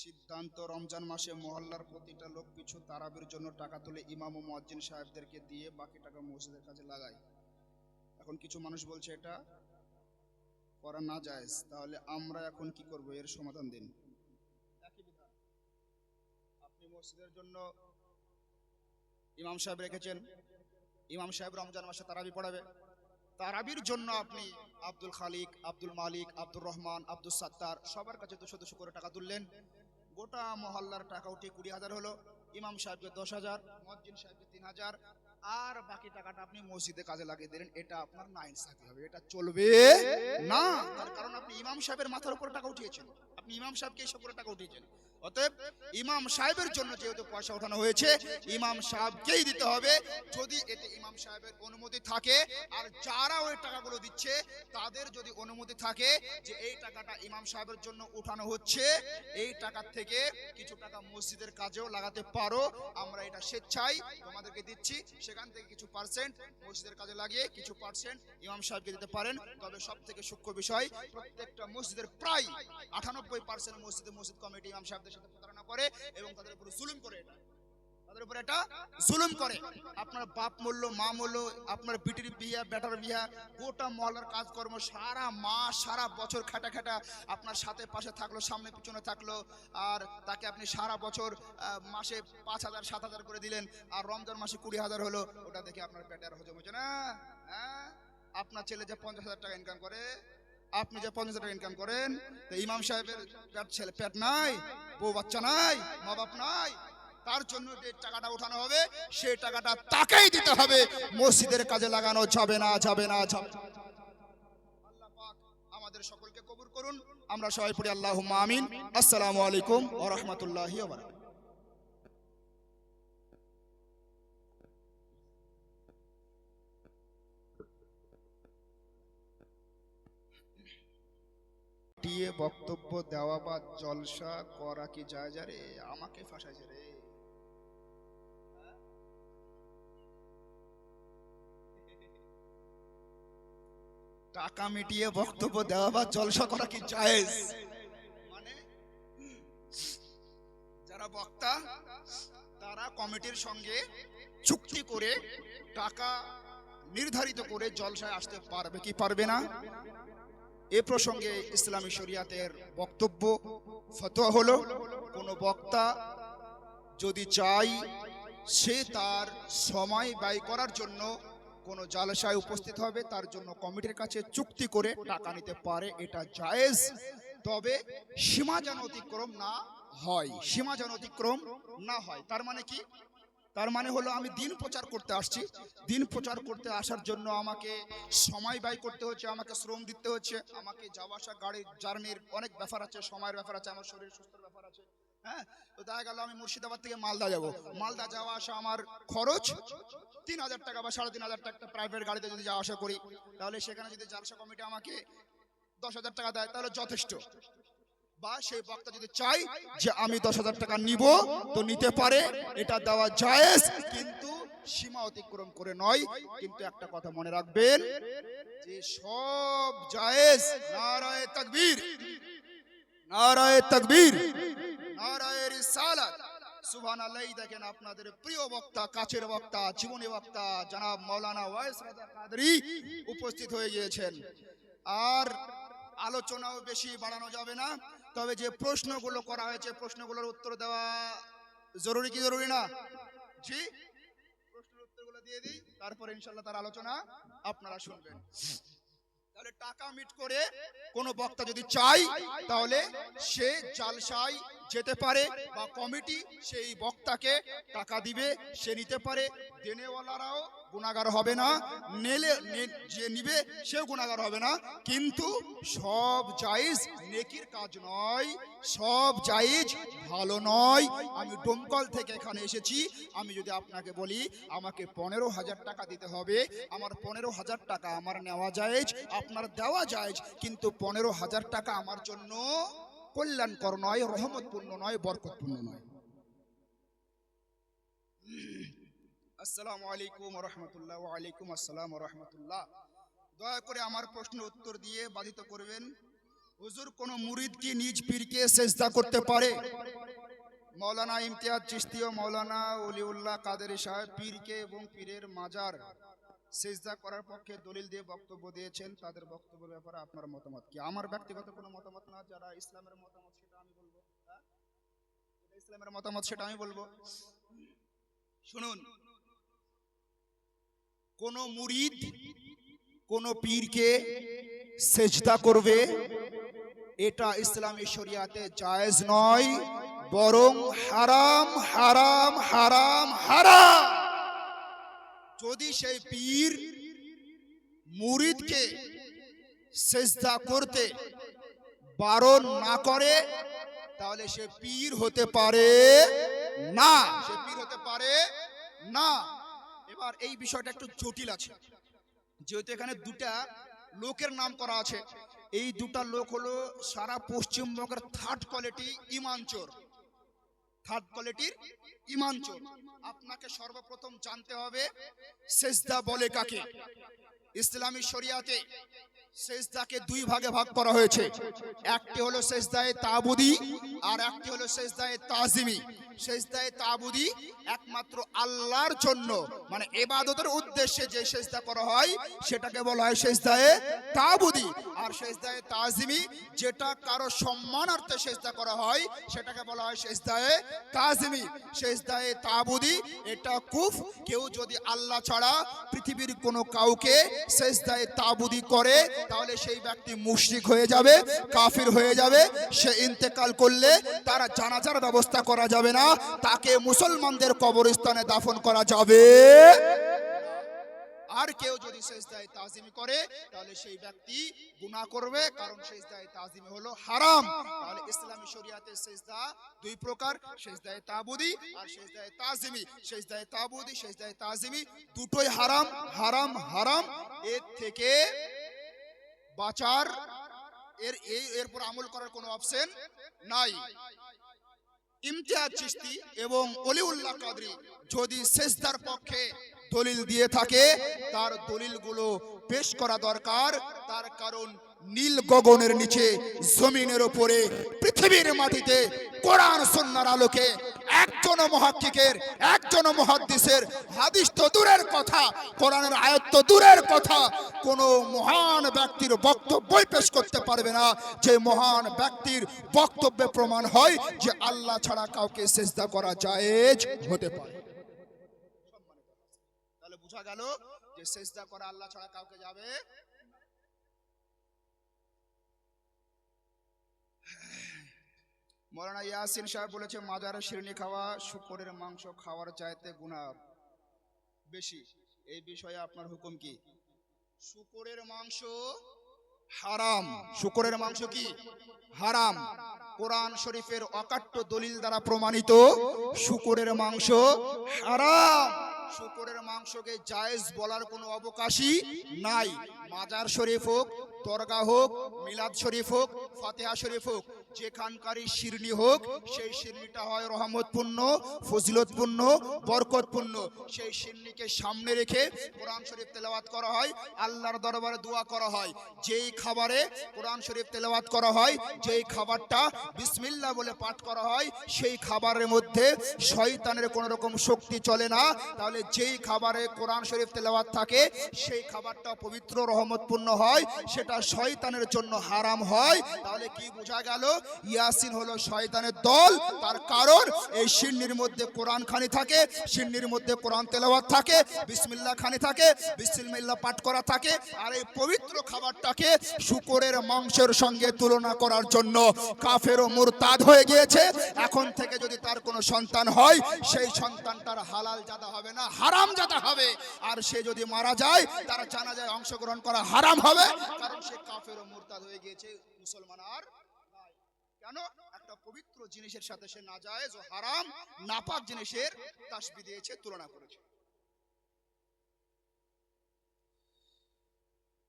সিদ্ধান্ত রমজান মাসে মহল্লার প্রতিটা লোক পিছু তারাবির জন্য টাকা তুলে ইমাম ও মুয়াজ্জিন সাহেবদেরকে দিয়ে বাকি টাকা মসজিদের কাজে লাগায়। এখন কিছু মানুষ বলছে এটা করা না জায়েজ, তাহলে আমরা এখন কি করব, এর সমাধান দিন। একই বিধান, আপনি মসজিদের জন্য ইমাম সাহেব রেখেছেন, ইমাম সাহেব রমজান মাসে তারাবি পড়াবে, তারাবির জন্য আপনি আব্দুল খালিক, আব্দুল মালিক, আব্দুর রহমান, আব্দুল সাত্তার সবার কাছে 200 করে টাকা তুললেন। গোটা মহল্লার টাকা উঠে 20,000 হলো, ইমাম সাহেবকে 10,000, মুয়াজ্জিন সাহেবকে 3,000, আর বাকি টাকাটা আপনি মসজিদে কাজে লাগিয়ে দিলেন। এটা আপনার নাইনসাফি হবে, এটা চলবে না। তার কারণ আপনি ইমাম সাহেবের মাথার উপর টাকা উঠিয়েছেন, আপনি ইমাম সাহেবকে এসব করে টাকা উঠিয়েছেন। অতএব ইমাম সাহেবের জন্য যেহেতু পয়সা ওঠানো হয়েছে, ইমাম সাহেবকেই দিতে হবে, যদি এতে ইমাম সাহেবের অনুমতি থাকে। আর যারা ওই টাকাগুলো দিচ্ছে তাদের যদি অনুমতি থাকে যে এই টাকাটা ইমাম সাহেবের জন্য উঠানো হচ্ছে, এই টাকা থেকে কিছু টাকা মসজিদের কাজেও লাগাতে পারো, আমরা এটা স্বেচ্ছায় তোমাদেরকে দিচ্ছি, সেখান থেকে কিছু পার্সেন্ট মসজিদের কাজে লাগিয়ে কিছু পার্সেন্ট ইমাম সাহেবকে দিতে পারেন। তবে সব থেকে সূক্ষ্ম বিষয়, প্রত্যেকটা মসজিদের প্রায় 98% মসজিদ কমিটি ইমাম সাহেবদের সাথে প্রতারণা করে এবং তাদের উপর জুলুম করে, তাদের উপর এটা জুলুম করে। আপনার বাপ মূল্য, মা মূল্য, আপনার বিটির বিয়া, বেটার বিয়া, গোটা মহল্লার কাজকর্ম সারা মাস সারা বছর খাটা আপনার সাথে পাশে থাকলো, সামনে পিছনে থাকলো, আর তাকে আপনি সারা বছর মাসে 5,000 7,000 করে দিলেন, আর রমজান মাসে 20,000 হলো, ওটা দেখে আপনার পেটে আর হজম হচ্ছে না। হ্যাঁ, আপনার ছেলে যে 50,000 টাকা ইনকাম করে, আপনি যে 50,000 টাকা ইনকাম করেন, তো ইমাম সাহেবের ছেলে পেট নাই, বউ বাচ্চা নাই, মা বাপ নাই, তার জন্য যে টাকাটা উঠানো হবে সেই টাকাটা তাকেই দিতে হবে, মসজিদের কাজে লাগানো যাবে না, যাবে না, যাবে। আল্লাহ পাক আমাদের সকলকে কবুল করুন। আমরা সবাই পড়ি আল্লাহুম্মা আমিন। আসসালামু আলাইকুম ওয়া রাহমাতুল্লাহি ওয়া বারাকাতুহু। বক্তব্য দেওয়া বা জলসা করা কি জায়েজ? রে আমাকে ফাঁসাইছে রে। টাকা মিটিয়ে বক্তব্য দেওয়া বা জলসা করা কি জায়েজ? মানে যারা বক্তা তারা কমিটির সঙ্গে চুক্তি করে টাকা নির্ধারিত করে জলসায় আসতে পারবে কি পারবে না, এ প্রসঙ্গে ইসলামী শরিয়াতের বক্তব্য ফতোয়া হলো, কোন বক্তা যদি চাই সে তার সময় ব্যয় করার জন্য কোন জালসায় উপস্থিত হবে, তার জন্য কমিটির কাছে চুক্তি করে টাকা নিতে পারে, এটা জায়েজ। তবে সীমা যেন অতিক্রম না হয়, সীমা যেন অতিক্রম না হয়। তার মানে কি? তার মানে হলো আমি দিন প্রচার করতে আসছি, দিন প্রচার করতে আসার জন্য আমাকে সময় ব্যয় করতে হচ্ছে, আমাকে শ্রম দিতে হচ্ছে, আমাকে যাওয়া আসা গাড়ির জার্নির অনেক ব্যাপার আছে, সময়ের ব্যাপার আছে, আমার শরীর সুস্থর ব্যাপার আছে। হ্যাঁ, তো দেখা গেল আমি মুর্শিদাবাদ থেকে মালদা যাব, মালদা যাওয়া আসা আমার খরচ 3,000 টাকা বা 3,500 টাকা প্রাইভেট গাড়িতে যদি যাওয়া আসা করি, তাহলে সেখানে যদি জালসা কমিটি আমাকে 10,000 টাকা দেয় তাহলে যথেষ্ট। বা সেই বক্তা যদি চাই যে আমি 10,000 টাকা নিব, তো নিতে পারে, এটা দেওয়া জায়েজ, কিন্তু সীমা অতিক্রম করে নয়। কিন্তু একটা কথা মনে রাখবেন যে সব জায়েজ। নারায়ে তাকবীর, নারায়ে তাকবীর, নারায়ে রিসালাত, সুবহানাল্লাহ। দেখেন আপনাদের প্রিয় বক্তা, কাছের বক্তা, জীবনী বক্তা জনাব মাওলানা ওয়াইস রাজা কাদরী উপস্থিত হয়ে গিয়েছেন। আর আলোচনাও বেশি বাড়ানো যাবে না, তবে যে প্রশ্নগুলো করা হয়েছে প্রশ্নগুলোর উত্তর দেওয়া জরুরি কি জরুরি না? জি, প্রশ্নের উত্তরগুলো দিয়ে দিই, তারপরে ইনশাআল্লাহ তার আলোচনা আপনারা শুনবেন। তাহলে টাকা মিট করে কোন বক্তা যদি চাই তাহলে সে জালসায় যেতে পারে, বা কমিটি সেই বক্তাকে টাকা দিবে, সে নিতে পারে। দেনেওয়ালারাও গুনাহগার হবে না, যে নিবে সেও গুনাহগার হবে না। কিন্তু সব জায়েজ নেকির কাজ নয়, সব জায়েজ ভালো নয়। আমি ডোমকল থেকে এখানে এসেছি, আমি যদি আপনাকে বলি আমাকে 15,000 টাকা দিতে হবে, আমার 15,000 টাকা আমার নেওয়া জায়েজ, আপনার দেওয়া জায়েজ, কিন্তু 15,000 টাকা আমার জন্য কল্যাণকর নয়, রহমতপূর্ণ নয়, বরকতপূর্ণ নয়। আসসালামু আলাইকুম ওয়া রাহমাতুল্লাহ। ওয়া আলাইকুম আসসালাম ওয়া রাহমাতুল্লাহ। দয়া করে আমার প্রশ্নের উত্তর দিয়ে বাধিত করবেন। হুজুর, কোন মুরিদ কি নিজ পীরকে সেজদা করতে পারে? মৌলানা ইমতিয়াজ চিশতি ও মৌলানা ওলিউল্লাহ কাদেরী সাহেব পীরকে এবং পীরের মাজার সিজদা করার পক্ষে দলিল দিয়ে বক্তব্য দিয়েছেন। তাদের বক্তব্যের ব্যাপারে আপনার মতামত কি? আমার ব্যক্তিগত কোনো মতামত না, যারা ইসলামের মতামত সেটা আমি বলবো। ইসলামের মতামত সেটা আমি বলবো। শুনুন, কোন মুরিদ কোন পীরকে সেজদা করবে এটা ইসলামী শরিয়াতে জায়েজ নয়, বরং হারাম হারাম হারাম হারাম। যদি সেই পীর মুরিদকে সেজদা করতে বারণ না করে তাহলে সে পীর হতে পারে না, সে পীর হতে পারে না। এবার এই বিষয়টা একটু জটিল আছে, যেহেতু এখানে দুটা লোকের নাম করা আছে। এই দুটা লোক হলো সারা পশ্চিমবঙ্গের থার্ড কোয়ালিটি ইমানচোর, থার্ড কোয়ালিটির ইমানচোর। আপনাকে সর্বপ্রথম জানতে হবে সেজদা বলে কাকে। ইসলামী শরিয়াতে সেজদাকে দুই ভাগে ভাগ করা হয়েছে, একটি হলো সেজদায়ে তাবুদি আর একটি হলো সেজদায়ে তাজিমি। সেজদায়ে তাবুদি একমাত্র আল্লাহর জন্য, মানে ইবাদতের উদ্দেশ্যে যে সেজদা করা হয় সেটাকে বলা হয় সেজদায়ে তাবুদি। আর সেজদায়ে তাজিমি যেটা কারো সম্মানার্থে সেজদা করা হয় সেটাকে বলা হয় সেজদায়ে তাজিমি। সেজদায়ে তাবুদি এটা কুফ, কেউ যদি আল্লাহ ছাড়া পৃথিবীর কোনো কাউকে সেজদায়ে তাবুদি করে তাহলে সেই ব্যক্তি মুশরিক হয়ে যাবে, কাফির হয়ে যাবে। সে ইন্তেকাল করলে তার জানাজার ব্যবস্থা করা যাবে না, তাকে মুসলমানদের কবরস্থানে দাফন করা যাবে। আর কেউ যদি সেজদায়ে তাজিমি করে তাহলে সেই ব্যক্তি গুনাহ করবে, কারণ সেজদায়ে তাজিমি হলো হারাম। তাহলে ইসলামী শরিয়াতে সেজদা দুই প্রকার, সেজদায়ে তাবুদি আর সেজদায়ে তাজিমি। সেজদায়ে তাবুদি সেজদায়ে তাজিমি দুটোই হারাম হারাম হারাম। এর থেকে বাঁচার এরপর আমল করার কোনো অপশন নাই। ইমতিয়াজ চিশতি এবং ওলিউল্লাহ কাদরী যদি সেজদার পক্ষে দলিল দিয়ে থাকে তার দলিলগুলো পেশ করা দরকার। তার কারণ নীল গগনের নিচে, জমিনের উপরে, পৃথিবীর মাটিতে কোরআন সুন্নাহর আলোকে একজন মুহাক্কিকের, একজন মুহাদ্দিসের হাদিস তো দূরের কথা, কোরআনের আয়াত তো দূরের কথা, কোন মহান ব্যক্তির বক্তব্যই পেশ করতে পারবে না যে মহান ব্যক্তির বক্তব্যে প্রমাণ হয় যে আল্লাহ ছাড়া কাউকে সিজদা করা জায়েজ হতে পারে। তাহলে বোঝা গেল যে সিজদা করা আল্লাহ ছাড়া কাউকে যাবে। মৌলানা ইয়াসিন সাহেব বলেছে মাজারে শিরনি খাওয়া শুকরের মাংস খাওয়ার চাইতে গুনাহ বেশি। এই বিষয়ে আপনার হুকুম কি? শুকরের মাংস হারাম, শুকরের মাংস কি হারাম। কোরআন শরীফের অকাট্য দলিল দ্বারা প্রমাণিত শুকরের মাংস হারাম। শুকরের মাংসকে জায়েজ বলার কোনো অবকাশই নাই। মাজার শরীফ হোক, দরগা হোক, মিলাদ শরীফ হোক, ফাতিহা শরীফ হোক, যেখানকারই শিরনি হোক সেই শিরনিটা হয় রহমতপূর্ণ, ফজিলতপূর্ণ, বরকতপূর্ণ। সেই শিরনিকে সামনে রেখে কোরআন শরীফ তেলাওয়াত করা হয়, আল্লাহর দরবারে দোয়া করা হয়। যেই খাবারে কোরআন শরীফ তেলাওয়াত করা হয়, যেই খাবারটা বিসমিল্লাহ বলে পাঠ করা হয়, সেই খাবারের মধ্যে শয়তানের কোনো রকম শক্তি চলে না। তাহলে যেই খাবারে কোরআন শরীফ তেলাওয়াত থাকে সেই খাবারটা পবিত্র, রহমতপূর্ণ হয়, সেটা শয়তানের জন্য হারাম হয়। তাহলে কি বোঝা গেল? ইয়াসিন হলো শয়তানের দল। তার কারণ এই শিরনির মধ্যে কোরআন খানি থাকে, শিরনির মধ্যে কোরআন তেলাওয়াত থাকে, বিসমিল্লাহ খানি থাকে, বিসমিল্লাহ পাঠ করা থাকে। আর এই পবিত্র খাবারটাকে শুকরের মাংসের সঙ্গে তুলনা করার জন্য কাফের ও মুরতাদ হয়ে গিয়েছে। এখন থেকে যদি তার কোনো সন্তান হয় সেই সন্তানটার হালাল জাদা হবে না, হারাম জাদা হবে। আর সে যদি মারা যায় তার জানাজায় অংশগ্রহণ করা হারাম হবে, কারণ সে কাফের ও মুরতাদ হয়ে গিয়েছে, মুসলমান আর নাই। কেন? একটা পবিত্র জিনিসের সাথে সে নাজায়েজ ও হারাম নাপাক জিনিসের তাসবিহ দিয়েছে, তুলনা করেছে।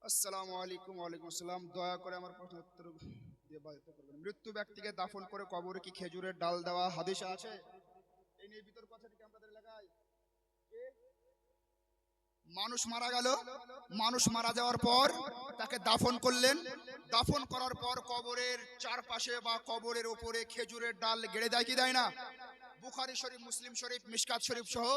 আসসালামু আলাইকুম। ওয়ালাইকুম আসসালাম। দয়া করে আমার প্রশ্ন উত্তর দিয়ে বাধিত করবেন। মৃত্যু ব্যক্তিকে দাফন করে কবরে কি খেজুরের ডাল দেওয়া হাদিসে আছে? এই নিয়ে বিতর্ক আছে কি আমাদের এলাকায়? মানুষ মারা গেল, মানুষ মারা যাওয়ার পর তাকে দাফন করলেন, দাফন করার পর কবরের চারপাশে বা কবরের উপরে খেজুরের ডাল গেড়ে দেয় কি দেয় না? বুখারী শরীফ, মুসলিম শরীফ, মিশকাত শরীফ সহ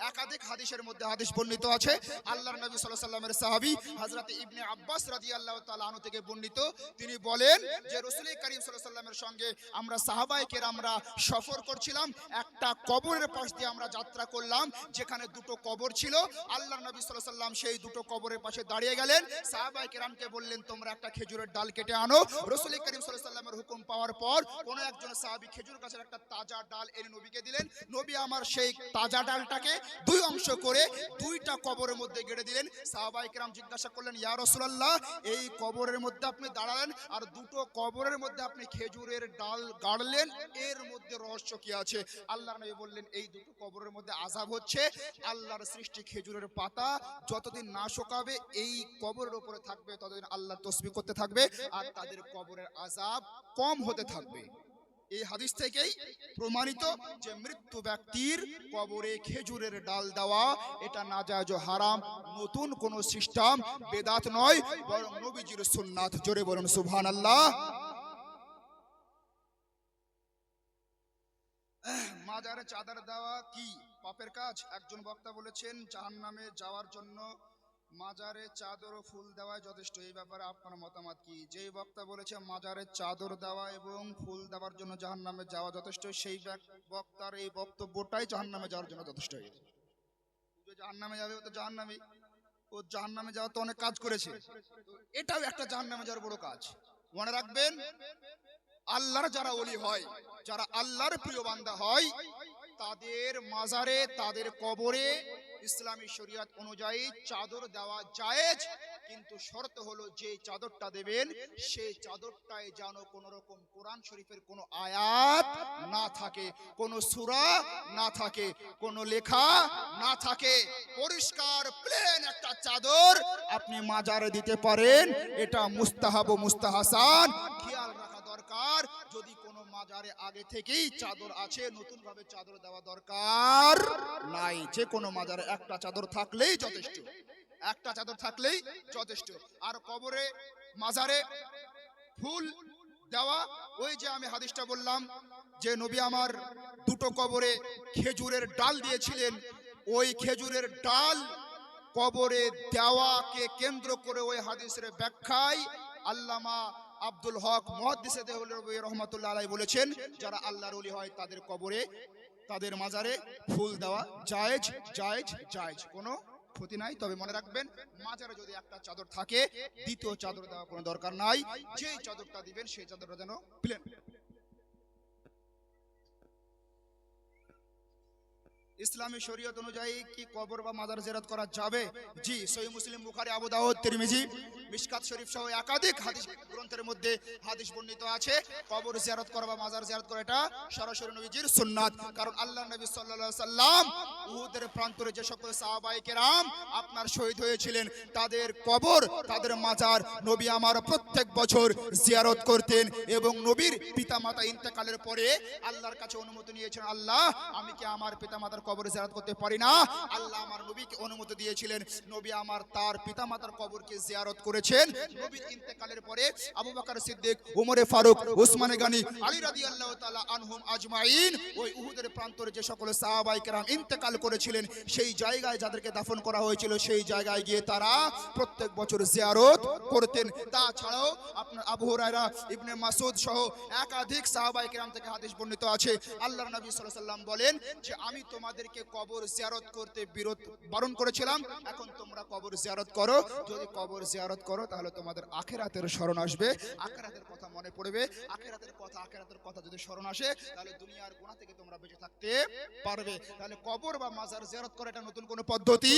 একাধিক হাদিসের মধ্যে হাদিস বর্ণিত আছে। আল্লাহর নবী সাল্লাল্লাহু আলাইহি ওয়াসাল্লামের সাহাবী হযরত ইবনে আব্বাস রাদিয়াল্লাহু তাআলা আনহু থেকে বর্ণিত, তিনি বলেন যে রাসূল করিম সাল্লাল্লাহু আলাইহি ওয়াসাল্লামের সঙ্গে আমরা সাহাবায়ে কেরামরা সফর করছিলাম, একটা কবরের পাশ দিয়ে আমরা যাত্রা করলাম যেখানে দুটো কবর ছিল। আল্লাহর নবী সাল্লাল্লাহু আলাইহি ওয়াসাল্লাম সেই দুটো কবরের পাশে দাঁড়িয়ে গেলেন, সাহাবায়ে কেরামকে বললেন তোমরা একটা খেজুরের ডাল কেটে আনো। রাসূল করিম সাল্লাল্লাহু আলাইহি ওয়াসাল্লামের হুকুম পাওয়ার পর কোন একজন সাহাবী খেজুর গাছের একটা তাজা ডাল এনে নবীকে দিলেন। নবী আমার সেই তাজা ডালটাকে দুই অংশ করে দুইটা কবরের মধ্যে গেড়ে দিলেন। সাহাবায়ে কেরাম জিজ্ঞাসা করলেন, ইয়া রাসূলুল্লাহ, এই কবরের মধ্যে আপনি দাঁড়ালেন আর দুটো কবরের মধ্যে আপনি খেজুরের ডাল গাড়লেন, এর মধ্যে রহস্য কি আছে? আল্লাহর নবী বললেন, এই দুটো কবরের মধ্যে আযাব হচ্ছে, আল্লাহর সৃষ্টি খেজুরের পাতা যতদিন না শুকাবে এই কবরের উপরে থাকবে ততদিন আল্লাহ তাসবিহ করতে থাকবে আর তাদের কবরের আযাব কম হতে থাকবে। এই হাদিস থেকেই প্রমাণিত যে মৃত্যু ব্যক্তির কবরে খেজুরের ডাল দেওয়া এটা নাজায়েজ ও হারাম, নতুন কোন সিস্টেম, বেদাত নয়, বরং নবীজির সুন্নাত। জোরে বলুন সুবহানাল্লাহ। মাজারে চাদর দেওয়া কি পাপের কাজ? একজন বক্তা বলেছেন জাহান্নামে যাওয়ার জন্য মাজারে চাদর ও ফুল দেওয়াই যথেষ্ট। এই ব্যাপারে আপনার মতামত কি? যেই বক্তা বলেছে মাজারে চাদর দেওয়া এবং ফুল দেওয়ার জন্য জাহান্নামে যাওয়া যথেষ্ট, সেই বক্তার এই বক্তব্যটাই জাহান্নামে যাওয়ার জন্য যথেষ্ট হয়ে গেছে। জাহান্নামে যাবে ও তো জাহান্নামী, ও জাহান্নামে যাওয়া তো অনেক কাজ করেছে, এটাও একটা জাহান্নামে যাওয়ার বড় কাজ। মনে রাখবেন, আল্লাহর যারা ওলি হয়, যারা আল্লাহর প্রিয় বান্দা হয়, তাদের মাজারে, তাদের কবরে ইসলামী শরীয়ত অনুযায়ী চাদর দেওয়া জায়েজ, কিন্তু শর্ত হলো যে চাদরটা দেবেন সেই চাদরটায় যেন কোন রকম কোরআন শরীফের কোন আয়াত না থাকে, কোন সূরা না থাকে, কোন লেখা না থাকে, পরিষ্কার প্লেন একটা চাদর আপনি মাজারে দিতে পারেন, এটা মুস্তাহাব ও মুস্তাহাসান। খেয়াল রাখা দরকার, যদি কোনো মাজারে আগে থেকেই চাদর আছে, নতুন ভাবে চাদর দেওয়া দরকার নাই। যে কোনো মাজারে একটা চাদর থাকলেই যথেষ্ট, একটা চাদর থাকলেই যথেষ্ট। আর কবরে, মাজারে ফুল দেওয়া, ওই যে আমি হাদিসটা বললাম যে নবী আমার দুটো কবরে খেজুরের ডাল দিয়েছিলেন, ওই খেজুরের ডাল কবরে দেওয়াকে কেন্দ্র করে ওই হাদিসের ব্যাখ্যায় আল্লামা আব্দুল হক মুহাদ্দিসে দেহলভী রহমাতুল্লাহ আলাইহি বলেছেন, যারা আল্লাহর ওলি হয় তাদের কবরে, তাদের মাজারে ফুল দেওয়া জায়েজ, জায়েজ, জায়েজ, কোনো ক্ষতি নাই। তবে মনে রাখবেন, মাজারে যদি একটা চাদর থাকে, দ্বিতীয় চাদর দেওয়া কোনো দরকার নাই। যেই চাদরটা দিবেন সেই চাদরটা যেন প্লেন। ইসলামী শরীয়ত অনুযায়ী কি কবর বা মাজার জিয়ারত করা যাবে? জি, সহিহ মুসলিম, বুখারী, আবু দাউদ, তিরমিজি, মিশকাত শরীফ সহ একাধিক হাদিস গ্রন্থের মধ্যে হাদিস বর্ণিত আছে কবর জিয়ারত করা বা মাজার জিয়ারত করা এটা সরাসরি নবীজির সুন্নাত। কারণ আল্লাহর নবী সাল্লাল্লাহু আলাইহি সাল্লাম উহুদের প্রান্তরে যে সকল সাহাবায়ে কেরাম আপনার শহীদ হয়েছিলেন, তাদের কবর, তাদের মাজার নবী আমার প্রত্যেক বছর জিয়ারত করতেন এবং নবীর পিতামাতা ইন্তেকালের পরে আল্লাহর কাছে অনুমতি নিয়েছেন, আল্লাহ আমি কি আমার পিতামাতার কবর জিয়ারত করতে পারি না? আল্লাহ আমার নবীকে অনুমতি দিয়েছিলেন, নবী আমার তার পিতামাতার কবরকে জিয়ারত করেছেন। নবীর ইন্তেকালের পরে আবু বকর সিদ্দিক, ওমরে ফারুক, ওসমানে গনি, আলী রাদিয়াল্লাহু তাআলা আনহুম আজমাইন, ওই উহুদের প্রান্তরে যে সকল সাহাবায়ে কেরাম ইন্তেকাল করেছিলেন, সেই জায়গায় যাদেরকে দাফন করা হয়েছিল সেই জায়গায় গিয়ে তারা প্রত্যেক বছর জিয়ারত করতেন। তাছাড়াও আপনার আবু হুরায়রা, ইবনে মাসউদ সহ একাধিক সাহাবায়ে কেরাম থেকে হাদিস বর্ণিত আছে, আল্লাহর নবী সাল্লাল্লাহু আলাইহি সাল্লাম বলেন যে আমি তোমাদেরকে কবর জিয়ারত করতে বারণ করেছিলাম, এখন তোমরা কবর জিয়ারত করো। যদি কবর জিয়ারত করো তাহলে তোমাদের আখিরাতের স্মরণ আসবে, আখিরাতের কথা মনে পড়বে, আখিরাতের কথা যদি স্মরণ আসে তাহলে দুনিয়ার গুনাহ থেকে তোমরা বেঁচে থাকতে পারবে। তাহলে কবর বা মাজার জিয়ারত করা এটা নতুন কোনো পদ্ধতি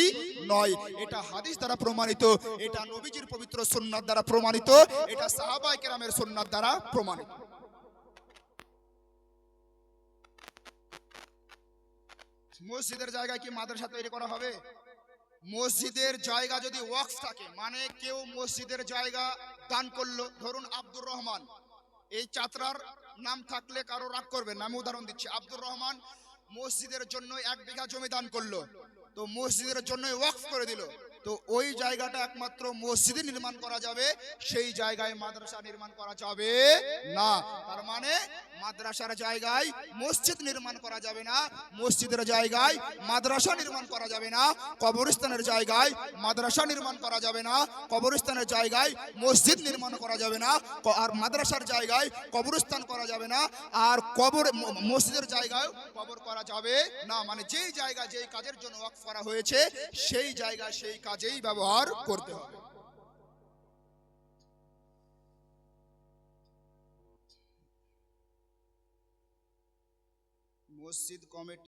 নয়, এটা হাদিস দ্বারা প্রমাণিত, এটা নবীজির পবিত্র সুন্নাত দ্বারা প্রমাণিত, এটা সাহাবায়ে কেরামের সুন্নাত দ্বারা প্রমাণিত। মসজিদের জায়গায় কি মাদ্রাসা তৈরি করা হবে? মসজিদের জায়গা যদি ওয়াকফ থাকে, মানে কেউ মসজিদের জায়গা দান করলো, ধরুন আব্দুর রহমান, এই চাতরার নাম থাকলে কারো রাগ করবেন না, আমি উদাহরণ দিচ্ছি, আব্দুর রহমান মসজিদের জন্য 1 বিঘা জমি দান করলো, তো মসজিদের জন্য ওয়াকফ করে দিল, তো ওই জায়গাটা একমাত্র মসজিদে নির্মাণ করা যাবে, সেই জায়গায় মাদ্রাসা নির্মাণ করা যাবে না। তার মানে মাদ্রাসার জায়গায় মসজিদ নির্মাণ করা যাবে না, মসজিদের জায়গায় মাদ্রাসা নির্মাণ করা যাবে না, কবরস্থানের জায়গায় মাদ্রাসা নির্মাণ করা যাবে না, কবরস্থানের জায়গায় মসজিদ নির্মাণ করা যাবে না, আর মাদ্রাসার জায়গায় কবরস্থান করা যাবে না, আর মসজিদের জায়গায় কবর করা যাবে না। মানে যেই জায়গা যেই কাজের জন্য ওয়াকফ করা হয়েছে সেই জায়গা সেই কাজেই ব্যবহার করতে হবে। মসজিদ কমিটি